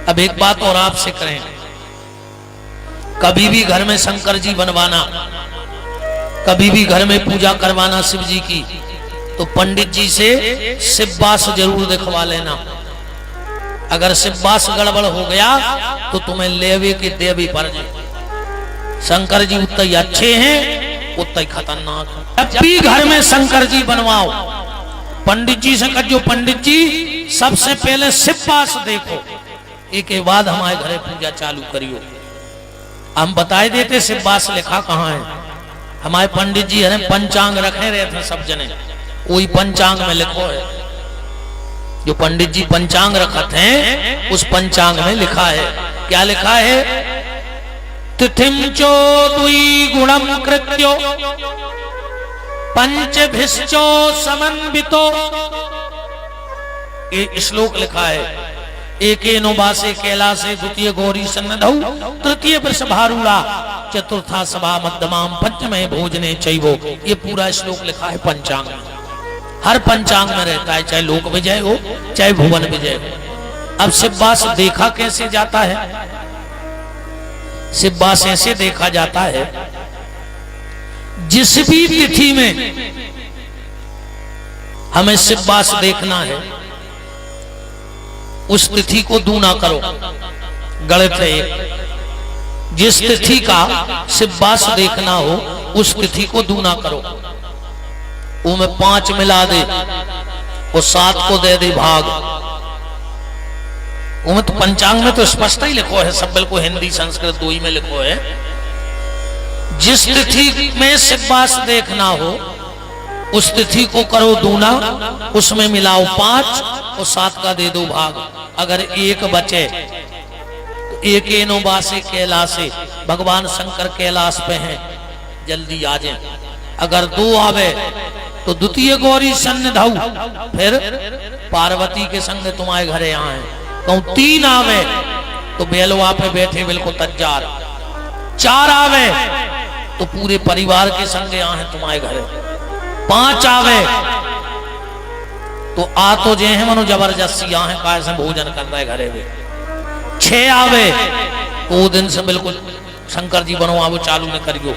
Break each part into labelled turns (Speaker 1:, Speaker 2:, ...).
Speaker 1: अब एक बात और आपसे करें, कभी भी घर में शंकर जी बनवाना, कभी भी घर में पूजा करवाना शिव जी की, तो पंडित जी से शिववास जरूर दिखवा लेना। अगर शिववास गड़बड़ हो गया तो तुम्हें लेवे के देवी पड़ जाए। शंकर जी उतने ही अच्छे हैं, उतना ही खतरनाक। जब भी घर में शंकर जी बनवाओ, पंडित जी से कहो पंडित जी सबसे पहले शिववास देखो, एक के बाद हमारे घरे पूजा चालू करियो। हम बताए देते शिववास लिखा कहाँ है। हमारे पंडित जी है पंचांग रखे रहते सब जने, वही पंचांग में लिखो है। जो पंडित जी पंचांग रखते हैं उस पंचांग में लिखा है, क्या लिखा है? तिथिम चो दुई गुणम कृत्यो पंचभिश्चो समन्वितो, ये श्लोक लिखा है। एकेनो वासे कैलासे द्वितीय गौरी सन्नधौ तृतीय वृषभारूढ़ा चतुर्था सभा मध्यमाम पंचमे भोजने चैवो। ये पूरा श्लोक लिखा है पंचांग में। हर पंचांग में रहता है, चाहे लोक विजय हो चाहे भुवन विजय हो। अब शिववास देखा कैसे जाता है? शिववास ऐसे देखा जाता है, जिस भी तिथि में हमें शिववास देखना है उस तिथि को दूना करो। गलत है एक। जिस तिथि का शिववास देखना हो उस तिथि को दूना करो। वो में 5 मिला दे, वो 7 को दे दे भाग। वो में तो पंचांग में तो स्पष्ट ही लिखो है, सब बिल्कुल हिंदी संस्कृत दो ही में लिखो है। जिस तिथि में शिववास देखना हो उस तिथि को करो दूना, उसमें मिलाओ 5 और 7 का दे दो भाग। अगर एक बचे तो एकेनो वासे कैलासे, भगवान शंकर कैलाश पे हैं, जल्दी आ जाए। अगर 2 आवे तो द्वितीय गौरी सन्निधौ, फिर पार्वती के संग तुम्हारे घरे आए। कहूं 3 आवे तो बेलवा पे बैठे बिल्कुल तैयार। 4 आवे तो पूरे परिवार के संग आए तुम्हारे घरे। 5 आवे तो आ तो जे हैं मनो जबरदस्ती यहाँ काय से भोजन कर रहे घरे में। 6 आवे तो वो दिन से बिल्कुल शंकर जी बनो वो चालू न करियो।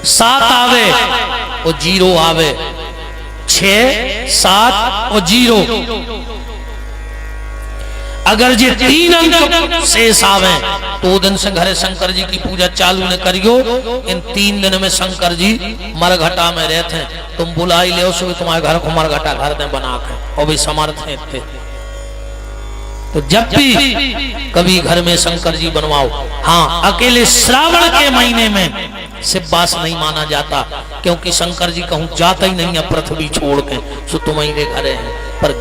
Speaker 1: 7 आवे और 0 आवे, 6, 7 और 0। अगर ये 3 अंक शेष आवे तो दिन से घरे शंकर जी की पूजा चालू न करियो। इन 3 दिन में शंकर जी मरघटा में रहते हैं। तुम बुलाई ले सो तुम्हारे घर को मरघटा घर में बना के, और भी समर्थ हैं थे। तो जब भी कभी घर में शंकर जी बनवाओ, हाँ अकेले श्रावण के महीने में शिववास नहीं माना जाता, क्योंकि शंकर जी कहूं जाता ही नहीं है पृथ्वी छोड़ के, सो तुम्हारे घरे हैं। पर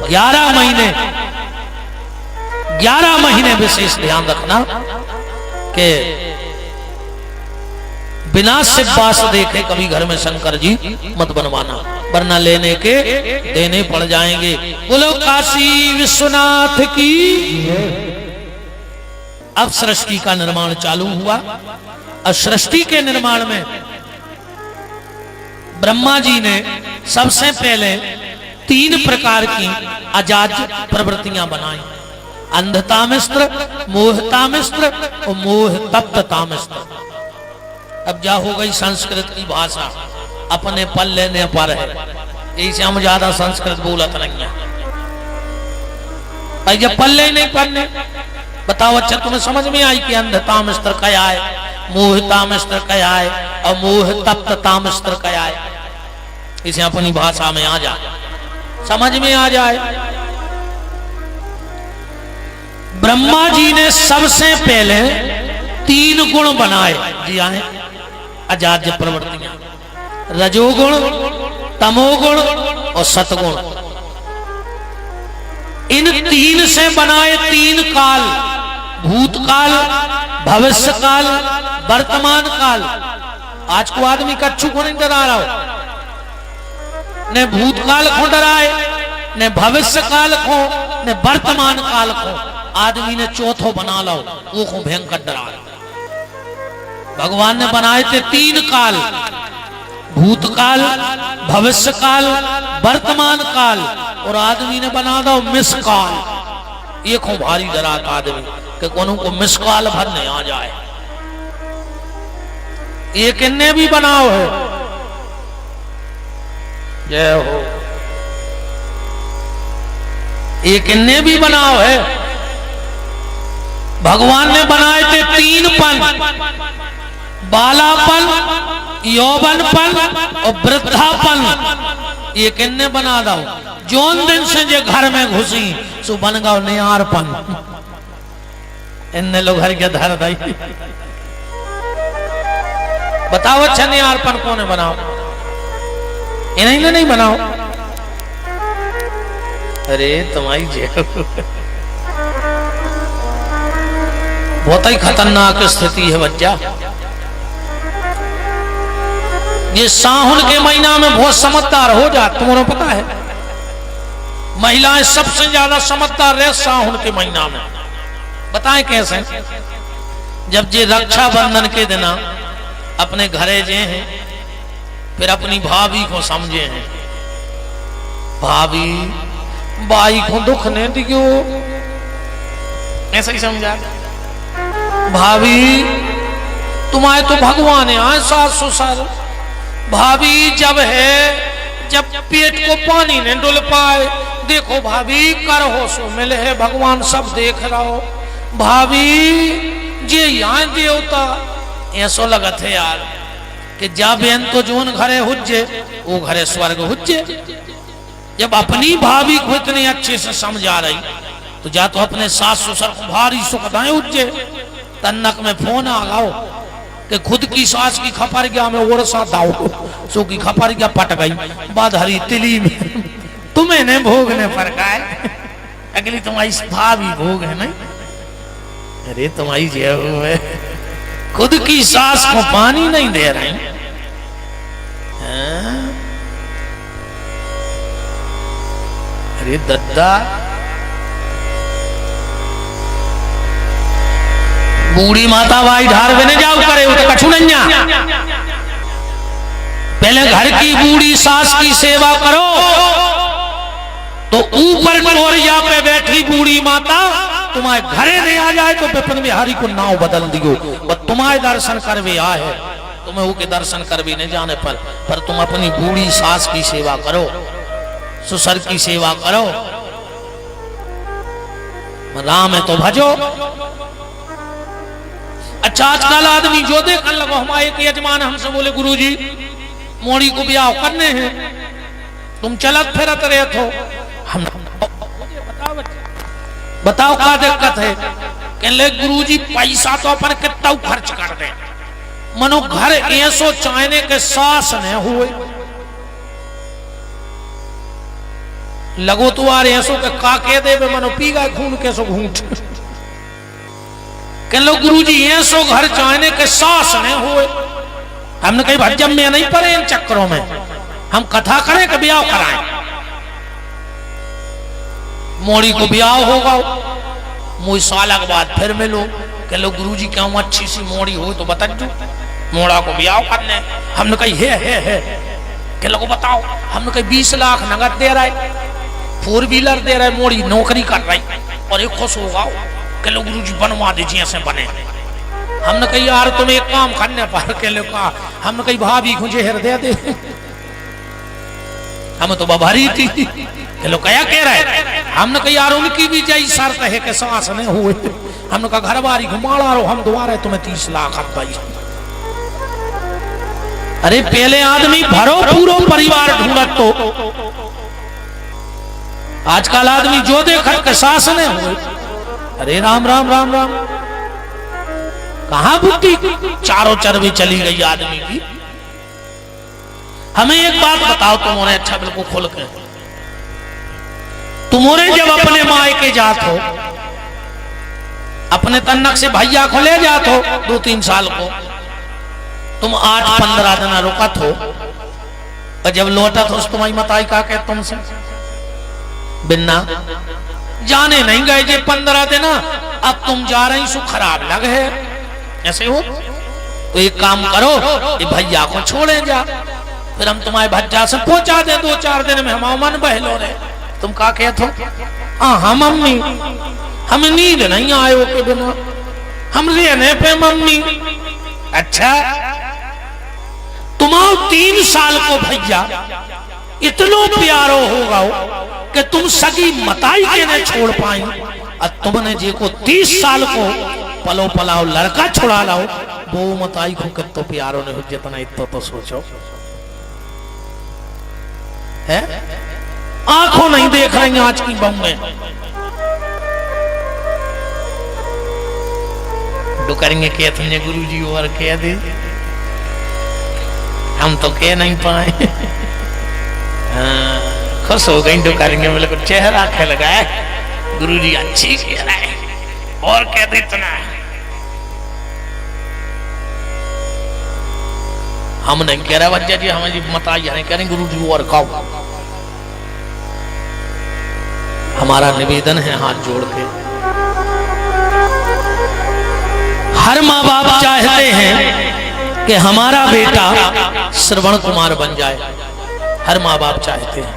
Speaker 1: 11 महीने विशेष ध्यान रखना कि बिना शिववास देखे कभी घर में शंकर जी मत बनवाना, वरना लेने के देने पड़ जाएंगे। बोलो काशी विश्वनाथ की। अब सृष्टि का निर्माण चालू हुआ। अब सृष्टि के निर्माण में ब्रह्मा जी ने सबसे पहले 3 प्रकार की अजाज्य प्रवृत्तियां बनाई। अंधतामिस्त्र, मोहतामिस्त्र और मोह तप्ततामिस्त्र। अब जा हो गई संस्कृत की भाषा, अपने पल्ले ने पर है, इसे हम ज्यादा संस्कृत बोलत नहीं है भाई। जब पल्ले नहीं पढ़ने बताओ, अच्छा तुम्हें समझ में आई कि अंधतामिस्त्र क्या है, मोहतामिस्त्र क्या है और मोह तप्ततामिस्त्र क्या है? इसे अपनी भाषा में आ जाए, समझ में आ जाए। ब्रह्मा जी ने सबसे पहले 3 गुण बनाए, जी आए अजाज्य प्रवृत्तियां, रजोगुण, तमोगुण और सतगुण। इन 3 से बनाए 3 काल, भूतकाल, भविष्यकाल, वर्तमान काल। आज को आदमी कच्छू को नहीं डरा रहा हो, न भूतकाल को डराए, न भविष्य काल को, न वर्तमान काल को। आदमी ने चौथो बना लो, वो को भयंकर डरा। भगवान ने बनाए थे 3 काल, भूतकाल, भविष्य काल, वर्तमान काल, और आदमी ने बना दो मिस काल। ये खो भारी डरात आदमी कि कोनो को मिसकाल भरने आ जाए। ये किन्ने भी बनाओ है, जय हो, ये किन्ने भी बनाओ है। भगवान ने बनाए थे 3 पन, बालापन, यौवनपन और वृद्धापन। ये किन्ने बना दो, जोन दिन से जे घर में घुसी सो बन गो नियारपन। इन्ने लोग घर के धर दई बताओ, अच्छा नियारपन कौन बनाओ, इन्हें नहीं बनाओ। अरे तुम्हारी जे बहुत ही खतरनाक स्थिति है बच्चा। ये साहुन के महीना में बहुत समझदार हो जा, तुम्हें पता है महिलाएं सबसे ज्यादा समझदार रहे साहुन के महीना में। बताएं कैसे? जब ये रक्षाबंधन के दिन अपने घरे जे हैं, फिर अपनी भाभी को समझे हैं, भाभी बाई को दुख नहीं दियो, ऐसा ही समझा। भाभी तुम्हारे तो भगवान है, सास ससुर। भाभी जब है, जब पेट को पानी नहीं डुल पाए, देखो भाभी कर हो सो मिले है, भगवान सब देख रहा हो। भाभी जे यहाँ देवता ऐसो लगत है यार कि जा बेन तो जोन घरे हुज्जे वो घरे स्वर्ग हुज्जे। जब अपनी भाभी को इतने अच्छे से समझा रही तो जा तो अपने सास ससुर को भारी सुखदाएं हुज्जे। तन्नक में फोन आ गाओ कि खुद की सास की खपर गया में और सा दाओ, सो की खपर गया पट गई बाद हरी तिली में। तुम्हें ने भोगने पर काय, अगली तुम्हारी भाभी भोग है नहीं। अरे तुम्हारी जेब है, खुद की सास को पानी नहीं दे रही। अरे दद्दा, बूढ़ी माता भाई ढार में जाओ करे वो तो कछु नहीं। पहले घर की बूढ़ी सास की सेवा करो तो ऊपर टोरिया पे बैठी बूढ़ी माता तुम्हारे घरे नहीं आ जाए तो विपिन बिहारी को नाव बदल दियो। और तुम्हारे दर्शन करवे आए, तुम्हें वो के दर्शन कर भी नहीं जाने पर तुम अपनी बूढ़ी सास की सेवा करो, ससुर की सेवा करो, राम है तो भजो। अच्छा आजकल आदमी जो देखने लगो, हमारे एक यजमान हमसे बोले गुरुजी मोड़ी को ब्याह करने हैं, तुम चलत फिरत रहे थे, हम बताओ क्या दिक्कत है? कहने गुरुजी पैसा तो अपन कितना खर्च कर दे, मनो घर ऐसो चाहने के सास न हुए, लगो तो आ ऐसो के काके दे मनो पी गए खून के सो घूंट। कहने लो गुरुजी ऐसो घर चाहने के सास न हुए। हमने कहीं भज्जम में नहीं पड़े इन चक्करों में, हम कथा करें कि ब्याह कराएं। मोड़ी को ब्याह होगा, मुझे साल के बाद फिर मिलो। कह लो गुरुजी क्यों अच्छी सी मोड़ी हो तो बता दो, मोड़ा को ब्याह करने। हमने कही है कह लो बताओ, हमने कही 20 लाख नगद दे रहा है, 4 व्हीलर दे रहा है, मोड़ी नौकरी कर रही और एक खुश होगा। कह लो गुरुजी बनवा दीजिए ऐसे बने। हमने कही यार तुम एक काम करने पर, कह लो कहा हमने कही भाभी मुझे हृदय दे, हम तो बभारी थी। कह लो क्या कह रहा है? हमने कहा यार उनकी भी जय शर्त है कि सांस नहीं हुए। हमने कहा घर बारी घुमाड़ा रहो, हम दोबारा तुम्हें 30 लाख भाई। अरे पहले आदमी भरो पूरा परिवार ढूंढत तो, आजकल आदमी जो देखा के सांस नहीं हुए। अरे राम राम राम राम, कहां बुद्धि चारों चरबी चली गई आदमी की। हमें एक बात बताओ तुम्हारे, अच्छा बिल्कुल खुल के, तुम्हारे जब अपने माए के जात हो, अपने तन्नक से भैया को ले जात हो 2-3 साल को, तुम 8-15 दिन रुकत हो और जब लौटत हो तुम्हारी मताई का के तुमसे बिन्ना जाने नहीं गए जे 15 दिन, अब तुम जा रही सो खराब लग है, ऐसे हो तो एक काम करो ये भैया को छोड़े जा, फिर हम तुम्हारे भज्जा से पहुंचा दे 2-4 दिन में, हमारा मन बहलो रहे। तुम का कहते हो? हाँ मम्मी हमें नींद नहीं आयो के बिना, हम रहने पे मम्मी। अच्छा तुम्हारो 3 साल को भैया इतनो प्यारो होगा कि तुम सगी मताई के न छोड़ पाई, और तुमने जे को 30 साल को पलो पलाओ लड़का छुड़ा लाओ, वो मताई को कब तो प्यारो ने हो जितना इतना तो सोचो है। आंखों नहीं देख रही आज की बहू में। करेंगे क्या तुमने गुरु जी और कह दे, हम तो कह नहीं पाए। खुश हो गई तो करेंगे, बोले को चेहरा खे लगाया गुरु जी अच्छी कह रहा है और कह दे इतना। हम नहीं कह रहा बच्चा जी, हमारी मता नहीं कह रहे गुरु जी और खाओ। हमारा निवेदन है हाथ जोड़ के, हर माँ बाप चाहते हैं कि हमारा बेटा श्रवण कुमार बन जाए। हर माँ बाप चाहते हैं,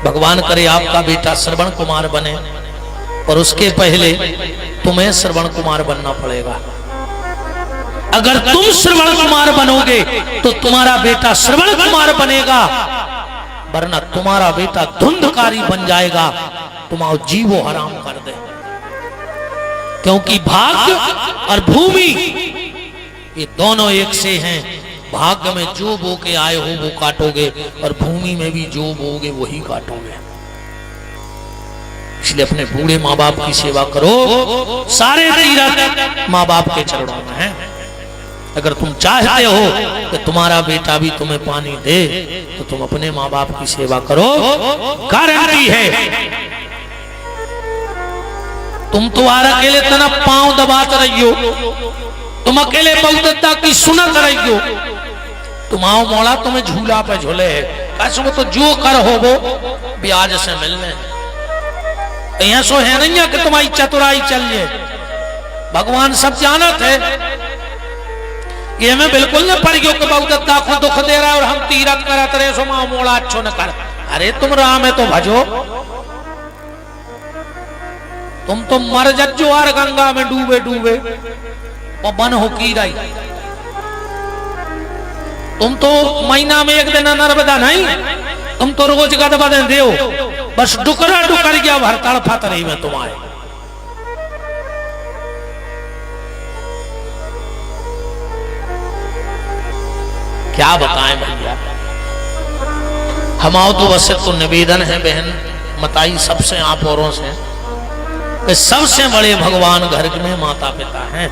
Speaker 1: भगवान करे आपका बेटा श्रवण कुमार बने, और उसके पहले तुम्हें श्रवण कुमार बनना पड़ेगा। अगर तुम श्रवण कुमार बनोगे तो तुम्हारा बेटा श्रवण कुमार बनेगा, वरना तुम्हारा बेटा धुंधकारी बन जाएगा, तुम्हारा जीवो हराम कर दे। क्योंकि भाग्य और भूमि ये दोनों एक से हैं। भाग्य में जो बो के आए हो वो काटोगे, और भूमि में भी जो बोगे वही काटोगे। इसलिए अपने बूढ़े माँ बाप की सेवा करो। सारे तीरथ माँ बाप के चरणों में हैं। अगर तुम चाहते हो कि तुम्हारा बेटा भी तुम्हें पानी दे, तो तुम अपने माँ बाप की सेवा करो, गारंटी है। तुम तो आर अकेले तना पांव दबाते रहियो, तुम अकेले बहुदत्ता की सुनत रहियो, तुम्हारा मौला तुम्हें झूला पे झूले है। कसम तो जो कर हो वो ब्याज से मिलने। यहाँ सो है नहीं है कि तुम्हारी चतुराई चलिए, भगवान सब जानत है। ये मैं बिल्कुल न पढ़ियो कि बहुदत्ता को दुख दे रहा है और हम तीरथ करत रहे सो माँ मोड़ा अच्छो न कर। अरे तुम राम है तो भजो, तुम तो मर जज्जो आर गंगा में डूबे डूबे और बन हो की रही। तुम तो महीना में एक दिन नर्मदा नहीं, तुम तो रोज गदबा दे हो, बस डुकरा डुकर गया भर तड़फत रही में तुम्हारे। क्या बताएं भैया, हमारा तो वैसे तो निवेदन है बहन मताई सबसे, आप औरों से कि सबसे बड़े भगवान घर में माता पिता हैं।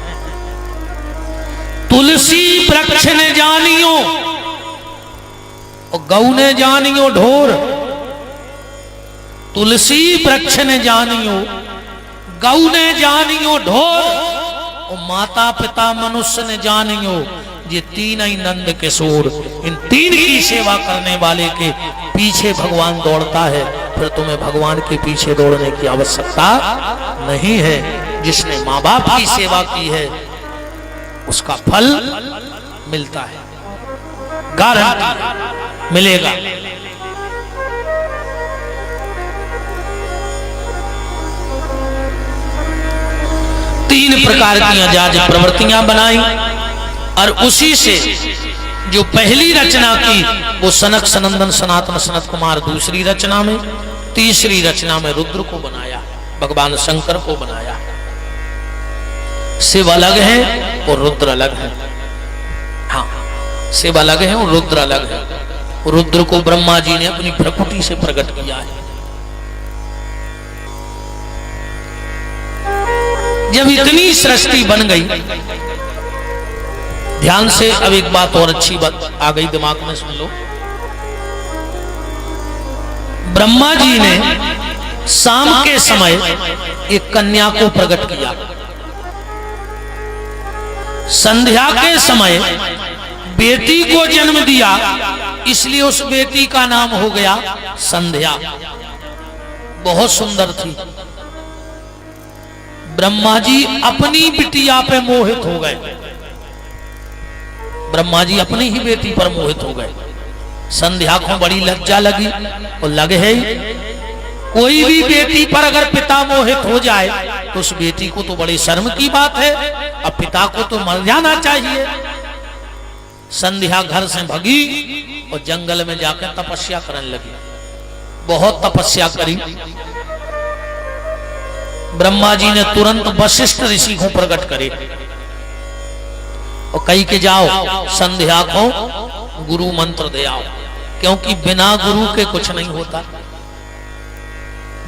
Speaker 1: तुलसी वृक्ष ने जानियो और गौ ने जानियो ढोर। तुलसी वृक्ष ने जानियो, गौ ने जानियो ढोर, और माता पिता मनुष्य ने जानियो। ये तीन ही नंद किशोर, इन तीन की सेवा करने वाले के पीछे भगवान दौड़ता है। फिर तुम्हें भगवान के पीछे दौड़ने की आवश्यकता नहीं है। जिसने माँ बाप की सेवा की है उसका फल मिलता है, गारंटी मिलेगा। तीन प्रकार की अजाज प्रवृत्तियां बनाई, और उसी से जो पहली रचना की वो सनक सनंदन सनातन सनत कुमार दूसरी रचना में, तीसरी रचना में रुद्र को बनाया, भगवान शंकर को बनाया। शिव अलग है और रुद्र अलग है। हाँ, शिव अलग है और रुद्र अलग है। रुद्र को ब्रह्मा जी ने अपनी प्रकृति से प्रकट किया है। जब इतनी सृष्टि बन गई, ध्यान से अब एक बात और अच्छी बात आ गई दिमाग में, सुन लो। ब्रह्मा जी ने शाम के समय एक कन्या को प्रकट किया, संध्या के समय बेटी को जन्म दिया, इसलिए उस बेटी का नाम हो गया संध्या। बहुत सुंदर थी। ब्रह्मा जी अपनी बिटिया पे मोहित हो गए। ब्रह्मा जी अपनी ही बेटी पर मोहित हो गए। संध्या को बड़ी लज्जा लगी और लगे है कोई भी बेटी पर अगर पिता मोहित हो जाए तो उस बेटी को तो बड़ी शर्म की बात है, अब पिता को तो मर जाना चाहिए। संध्या घर से भगी और जंगल में जाकर तपस्या करने लगी। बहुत तपस्या करी। ब्रह्मा जी ने तुरंत वशिष्ठ ऋषि को प्रकट करे और कही के जाओ संध्या को गुरु मंत्र दे आओ, क्योंकि बिना गुरु के कुछ नहीं होता,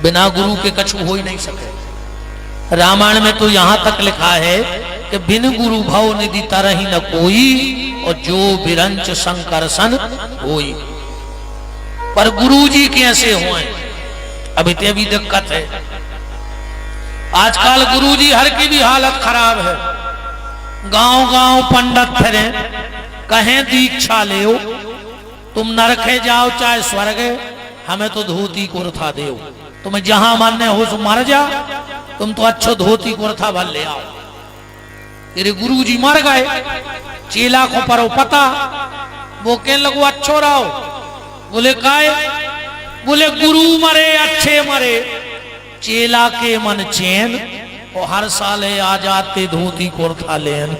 Speaker 1: बिना गुरु के कुछ हो ही नहीं सके। रामायण में तो यहां तक लिखा है कि बिन गुरु भव निधि तरहि न कोई, और जो बिरंच संकर्षण होई। पर गुरु जी कैसे हुए, अभी तो अभी दिक्कत है। आजकल गुरु जी हर की भी हालत खराब है। गांव गांव पंडित फिरे, कहें दीक्षा ले, तुम नरके जाओ चाहे स्वर्ग, हमें तो धोती कुर्ता दे, तुम्हें जहां मानने हो तो मर जा, तुम तो अच्छो धोती कुर्ता भर ले आओ। तेरे गुरु जी मर गए, चेला को परो पता, वो कहने लगो अच्छो रहो। बोले काय? बोले गुरु मरे अच्छे मरे, चेला के मन चैन, और हर साल आ जाते धोती कुर्ता लेन,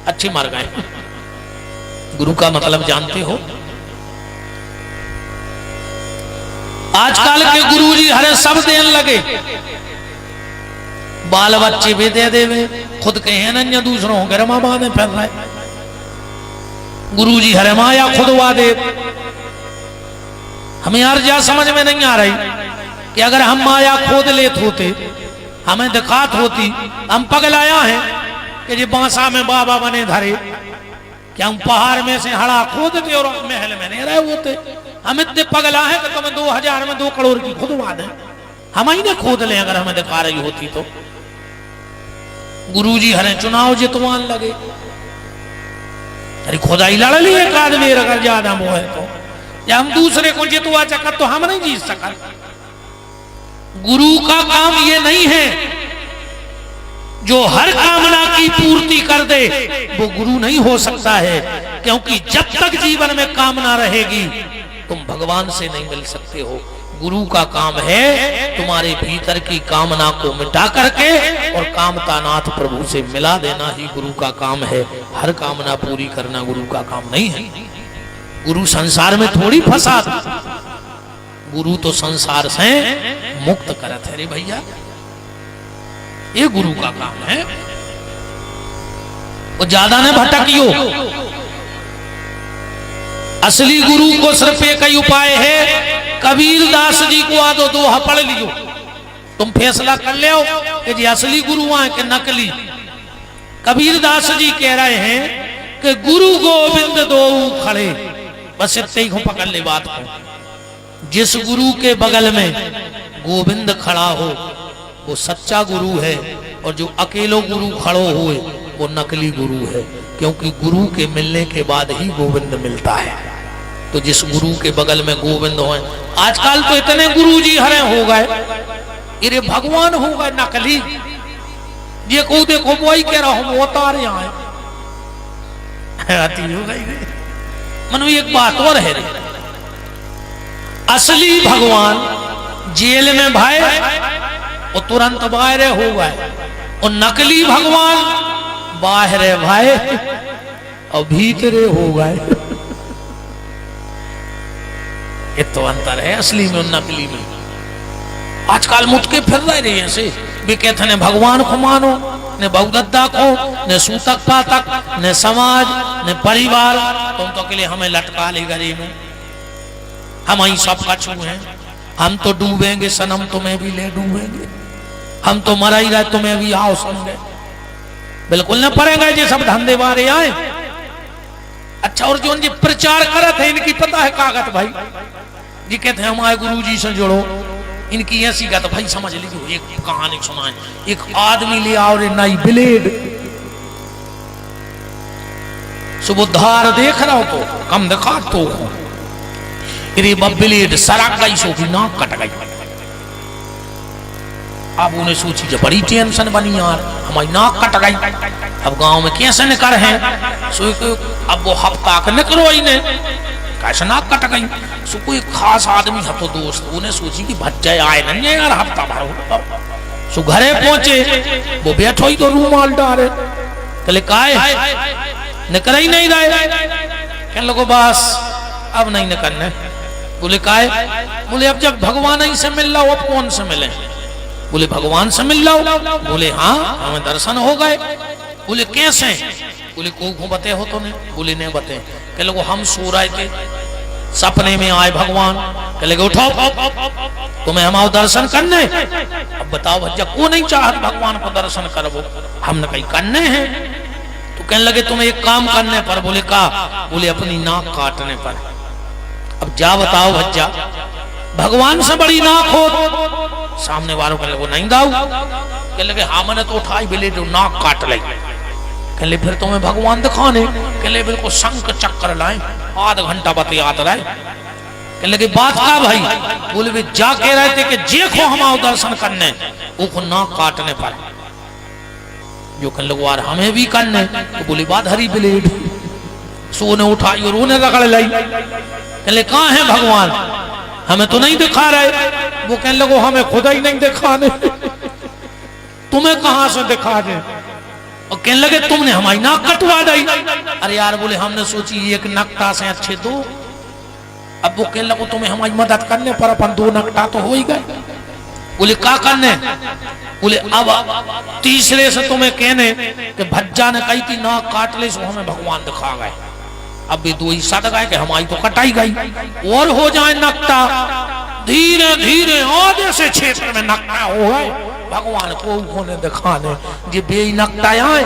Speaker 1: अच्छे मर गए। गुरु का मतलब जानते हो? आजकल के गुरुजी हरे सब देन लगे, बाल बच्चे भी दे देवे, खुद कहे न दूसरों के रमा बांधे फिर रहे। गुरुजी हरे माया खुदवा दे। हमें यार जा समझ में नहीं आ रही कि अगर हम माया खोद लेते होते, हमें दिखात होती, हम पगलाया है कि जी बांसा में बाबा बने धरे, कि हम पहाड़ में से हड़ा खोदते और महल में नहीं रहे होते। हम इतने पगला है कि तुम्हें 2000 में 2 करोड़ की खुदवा दें, हम ही ने खोद लें अगर हमें दिखा रही होती तो। गुरुजी हरे चुनाव जितवान लगे, अरे खुदाई लड़ ली एक आदमी अगर ज्यादा मोह है तो, या हम दूसरे को जितवा चक्कर तो हम नहीं जीत सका। गुरु का काम ये नहीं है जो हर कामना की पूर्ति कर दे, वो गुरु नहीं हो सकता है, क्योंकि जब तक जीवन में कामना रहेगी तुम भगवान से नहीं मिल सकते हो। गुरु का काम है तुम्हारे भीतर की कामना को मिटा करके और कामतानाथ प्रभु से मिला देना ही गुरु का काम है। हर कामना पूरी करना गुरु का काम नहीं है। गुरु संसार में थोड़ी फंसा, गुरु तो संसार से मुक्त करत है रे भैया, ये गुरु का काम है। वो ज्यादा न भटकियो। असली गुरु को सिर्फ एक ही उपाय है, कबीर दास जी को आदो दोहा पढ़ लियो, तुम फैसला कर ले कि जी असली गुरु हैं कि नकली। कबीर दास जी कह रहे हैं कि गुरु गोविंद दो खड़े, बस इतने ही पकड़ ले बात को। जिस गुरु के बगल में गोविंद खड़ा हो वो सच्चा गुरु है, और जो अकेलो गुरु खड़ो हुए वो नकली गुरु है, क्योंकि गुरु के मिलने के बाद ही गोविंद मिलता है। तो जिस गुरु के बगल में गोविंद हो, आजकल तो इतने गुरु जी हरे हो गए, ये भगवान हो गए नकली। ये को देखो वही कह रहा हूं, वो तार यहाँ हो गई। मनु एक बात और है रे, असली भगवान जेल में भाई वो तुरंत बाहर हो गए, और नकली भगवान बाहर भाई और भीतरे हो गए। ये तो अंतर है असली में और नकली में। आजकल मुटके फिर रहे ऐसे भी कहते ने भगवान को मानो, ने बहुदत्ता को, ने सूतक पातक, ने समाज, ने परिवार, तुम तो के लिए हमें लटका ले गरीब में, हम ही सब कछु हैं, हम तो डूबेंगे सनम तुम्हें भी ले डूबेंगे, हम तो मरा ही गए तुम्हें भी आओ समझे। बिल्कुल न पड़ेगा ये सब धंधे वाले आए। अच्छा, और जो इनकी प्रचार करत है इनकी पता है कागत भाई जी, कहते हैं हमारे गुरु जी से जुड़ो, इनकी ऐसी गत भाई समझ लीजिए। एक कहानी सुनाए, एक आदमी ले आओ रे नई ब्लेड, सुबुद्धार देख रहा हो तो कम दिखा तो रे ब्लेड सड़क गई, सो की नाक कट गई। अब उन्हें सोची जो बड़ी टेंशन बनी यार, हमारी नाक कट गई, अब गांव में कैसे निकल है। सो अब वो हफ्ता निकलो इन्हें कैसे नाक कट गई। सो कोई खास आदमी था तो दोस्त, उन्हें सोची कि भज्जा आए नहीं यार हफ्ता भर। सो घरे पहुंचे, वो बैठो ही तो रूमाल डाले, कहले काय निकल ही नहीं रहे। कहने लगो बस अब नहीं निकलने। बोले काय? बोले अब जब भगवान ही से मिल रहा अब कौन से मिले? बोले भगवान से मिल रहा। बोले हाँ हमें दर्शन हो गए। बोले कैसे? बोले को बते हो तो नहीं? बोले नहीं बते। कह लोग हम सो रहे थे, सपने में आए भगवान, कह लगे उठो तुम्हें हमारे दर्शन करने। अब बताओ भज्जा को नहीं चाहत भगवान को दर्शन करबो, हमने कहीं करने हैं। तो कहने लगे तुम्हें एक काम करने पर। बोले का? बोले अपनी नाक काटने पर। अब जा बताओ भज्जा भगवान से बड़ी नाक हो? सामने वालों कहने लगे नहीं दाऊ। कहने लगे हाँ मैंने तो उठाई बिले तो नाक काट ली। कहले फिर तुम्हें भगवान दिखाने? कहले बिल्कुल शंख चक्र लाए, आधा घंटा बते याद रहे। कहने लगे बात का भाई? बोले वे जा कह रहे थे कि देखो हमारे दर्शन करने, वो नाक काटने पर। जो कहने लगे यार हमें भी करने। तो बोली बात हरी ब्लेड। सोने उठाई और उन्हें रगड़ लाई। कहले कहाँ है भगवान? हमें तो नहीं दिखा रहे। वो कहने लगो हमें खुदा ही नहीं दिखाने, तुम्हें कहां से दिखा दे? और कहने लगे तुमने हमारी नाक कटवा दी। अरे यार बोले हमने सोची एक नकटा से अच्छे दो। अब वो कहने लगो तुम्हें हमारी मदद करने पर अपन दो नकटा तो हो ही गए। बोले क्या करने? बोले अब तीसरे से तुम्हें कहने कि भज्जा ने कही थी नाक काट ले सो हमें भगवान दिखा गए। अब भी दो ही सद गए कि हमारी तो कटाई गई, और हो जाए नकटा। धीरे धीरे आधे से क्षेत्र में नकटा हो गए, भगवान को होने दिखाने जे बे नकटा आए